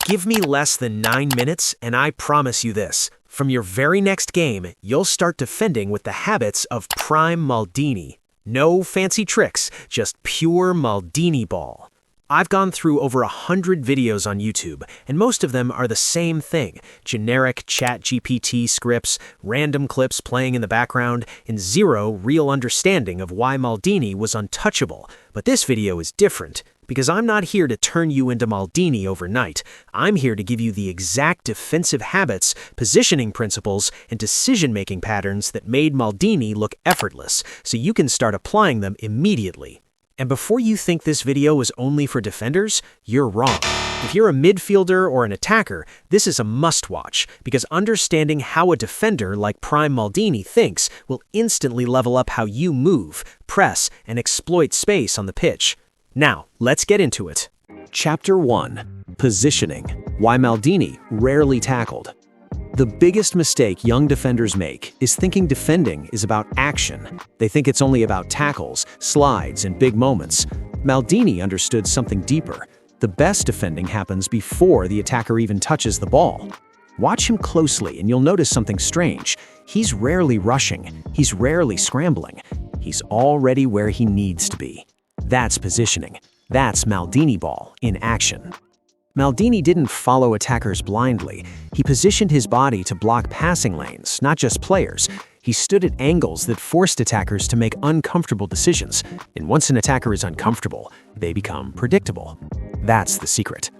Give me less than 9 minutes, and I promise you this. From your very next game, you'll start defending with the habits of Prime Maldini. No fancy tricks, just pure Maldini ball. I've gone through over 100 videos on YouTube, and most of them are the same thing. Generic ChatGPT scripts, random clips playing in the background, and zero real understanding of why Maldini was untouchable. But this video is different, because I'm not here to turn you into Maldini overnight. I'm here to give you the exact defensive habits, positioning principles, and decision-making patterns that made Maldini look effortless, so you can start applying them immediately. And before you think this video is only for defenders, you're wrong. If you're a midfielder or an attacker, this is a must-watch, because understanding how a defender like Prime Maldini thinks will instantly level up how you move, press, and exploit space on the pitch. Now, let's get into it. Chapter 1. Positioning. Why Maldini rarely tackled. The biggest mistake young defenders make is thinking defending is about action. They think it's only about tackles, slides, and big moments. Maldini understood something deeper. The best defending happens before the attacker even touches the ball. Watch him closely and you'll notice something strange. He's rarely rushing. He's rarely scrambling. He's already where he needs to be. That's positioning. That's Maldini ball in action. Maldini didn't follow attackers blindly. He positioned his body to block passing lanes, not just players. He stood at angles that forced attackers to make uncomfortable decisions. And once an attacker is uncomfortable, they become predictable. That's the secret.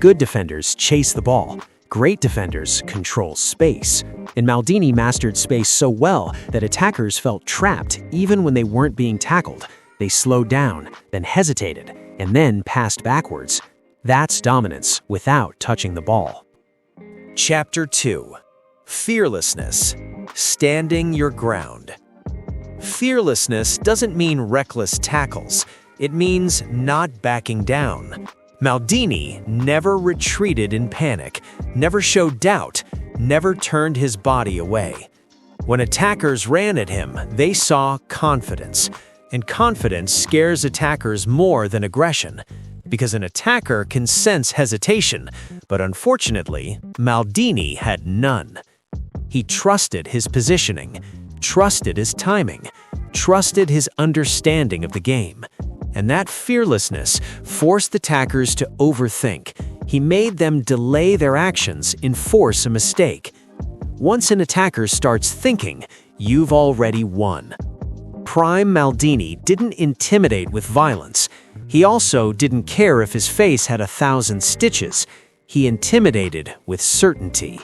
Good defenders chase the ball. Great defenders control space. And Maldini mastered space so well that attackers felt trapped even when they weren't being tackled. They slowed down, then hesitated, and then passed backwards. That's dominance without touching the ball. Chapter 2. Fearlessness. Standing your ground. Fearlessness doesn't mean reckless tackles. It means not backing down. Maldini never retreated in panic, never showed doubt, never turned his body away. When attackers ran at him, they saw confidence. And confidence scares attackers more than aggression, because an attacker can sense hesitation, but unfortunately, Maldini had none. He trusted his positioning, trusted his timing, trusted his understanding of the game. And that fearlessness forced attackers to overthink. He made them delay their actions and force a mistake. Once an attacker starts thinking, you've already won. Prime Maldini didn't intimidate with violence. He also didn't care if his face had 1,000 stitches. He intimidated with certainty.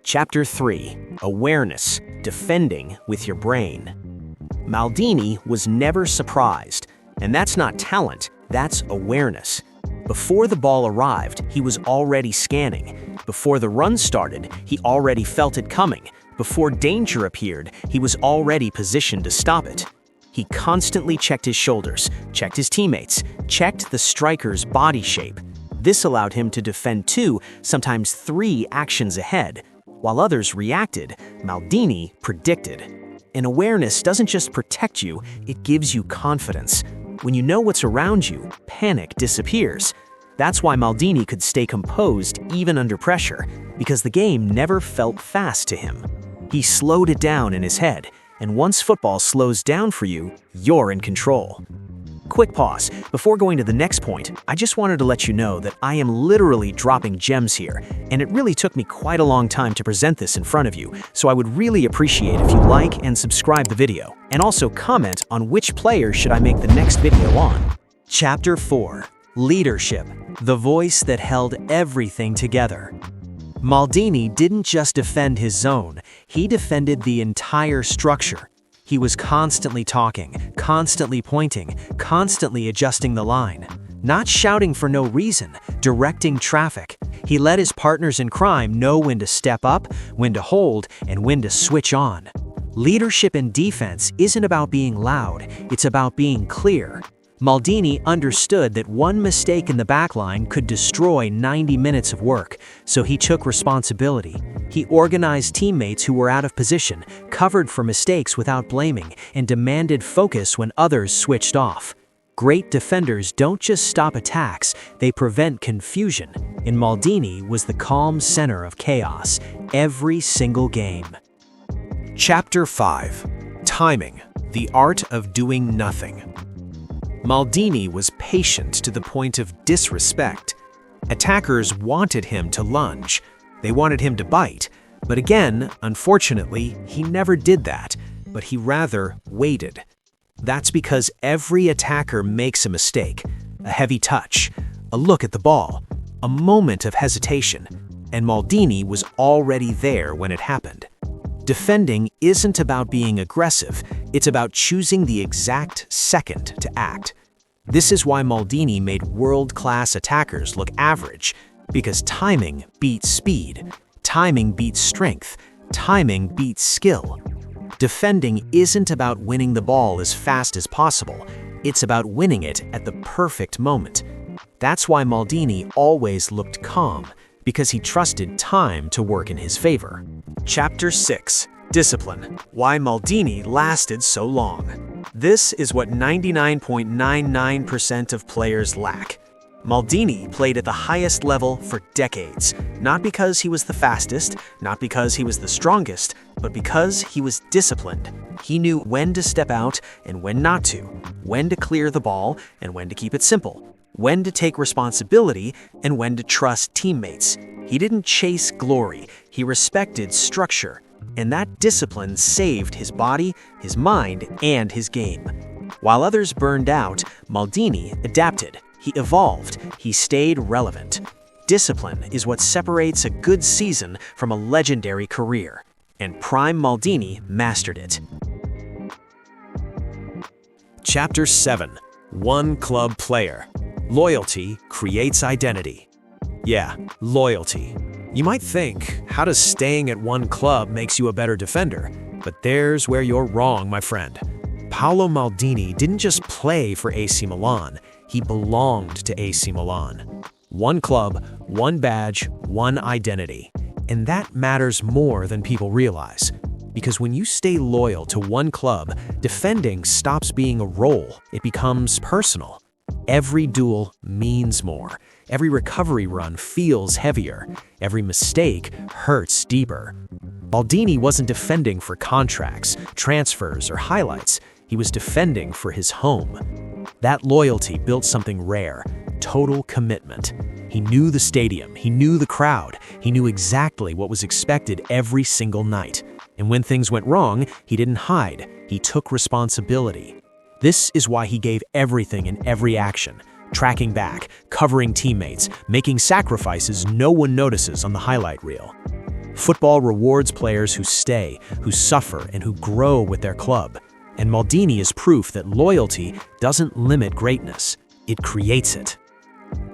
Chapter 3. Awareness. Defending with your brain. Maldini was never surprised. And that's not talent, that's awareness. Before the ball arrived, he was already scanning. Before the run started, he already felt it coming. Before danger appeared, he was already positioned to stop it. He constantly checked his shoulders, checked his teammates, checked the striker's body shape. This allowed him to defend 2, sometimes 3 actions ahead. While others reacted, Maldini predicted. And awareness doesn't just protect you, it gives you confidence. When you know what's around you, panic disappears. That's why Maldini could stay composed even under pressure, because the game never felt fast to him. He slowed it down in his head, and once football slows down for you, you're in control. Quick pause. Before going to the next point, I just wanted to let you know that I am literally dropping gems here, and it really took me quite a long time to present this in front of you, so I would really appreciate if you like and subscribe the video, and also comment on which player should I make the next video on. Chapter 4. Leadership. The voice that held everything together. Maldini didn't just defend his zone, he defended the entire structure. He was constantly talking, constantly pointing, constantly adjusting the line. Not shouting for no reason, directing traffic. He let his partners in crime know when to step up, when to hold, and when to switch on. Leadership in defense isn't about being loud, it's about being clear. Maldini understood that one mistake in the backline could destroy 90 minutes of work, so he took responsibility. He organized teammates who were out of position, covered for mistakes without blaming, and demanded focus when others switched off. Great defenders don't just stop attacks, they prevent confusion. and Maldini was the calm center of chaos every single game. Chapter 5. Timing, the art of doing nothing. Maldini was patient to the point of disrespect. Attackers wanted him to lunge. They wanted him to bite. But again, unfortunately, he never did that, but he rather waited. That's because every attacker makes a mistake, a heavy touch, a look at the ball, a moment of hesitation, and Maldini was already there when it happened. Defending isn't about being aggressive, it's about choosing the exact second to act. This is why Maldini made world-class attackers look average, because timing beats speed, timing beats strength, timing beats skill. Defending isn't about winning the ball as fast as possible, it's about winning it at the perfect moment. That's why Maldini always looked calm, because he trusted time to work in his favor. Chapter 6. Discipline. Why Maldini lasted so long. This is what 99.99% of players lack. Maldini played at the highest level for decades, not because he was the fastest, not because he was the strongest, but because he was disciplined. He knew when to step out and when not to, when to clear the ball and when to keep it simple, when to take responsibility and when to trust teammates. He didn't chase glory, he respected structure, and that discipline saved his body, his mind, and his game. While others burned out, Maldini adapted. He evolved, he stayed relevant. Discipline is what separates a good season from a legendary career, and Prime Maldini mastered it. Chapter 7. One club player. Loyalty creates identity. Yeah, loyalty. You might think, how does staying at one club makes you a better defender? But there's where you're wrong, my friend. Paolo Maldini didn't just play for AC Milan, he belonged to AC Milan. One club, one badge, one identity. And that matters more than people realize. Because when you stay loyal to one club, defending stops being a role, it becomes personal. Every duel means more. Every recovery run feels heavier. Every mistake hurts deeper. Maldini wasn't defending for contracts, transfers, or highlights. He was defending for his home. That loyalty built something rare, total commitment. He knew the stadium, he knew the crowd, he knew exactly what was expected every single night. And when things went wrong, he didn't hide, he took responsibility. This is why he gave everything in every action, tracking back, covering teammates, making sacrifices no one notices on the highlight reel. Football rewards players who stay, who suffer, and who grow with their club. And Maldini is proof that loyalty doesn't limit greatness, it creates it.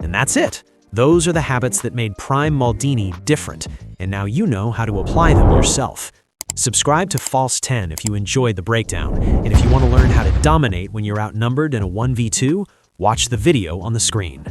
And that's it. Those are the habits that made Prime Maldini different, and now you know how to apply them yourself. Subscribe to False 10 if you enjoyed the breakdown, and if you want to learn how to dominate when you're outnumbered in a 1v2, watch the video on the screen.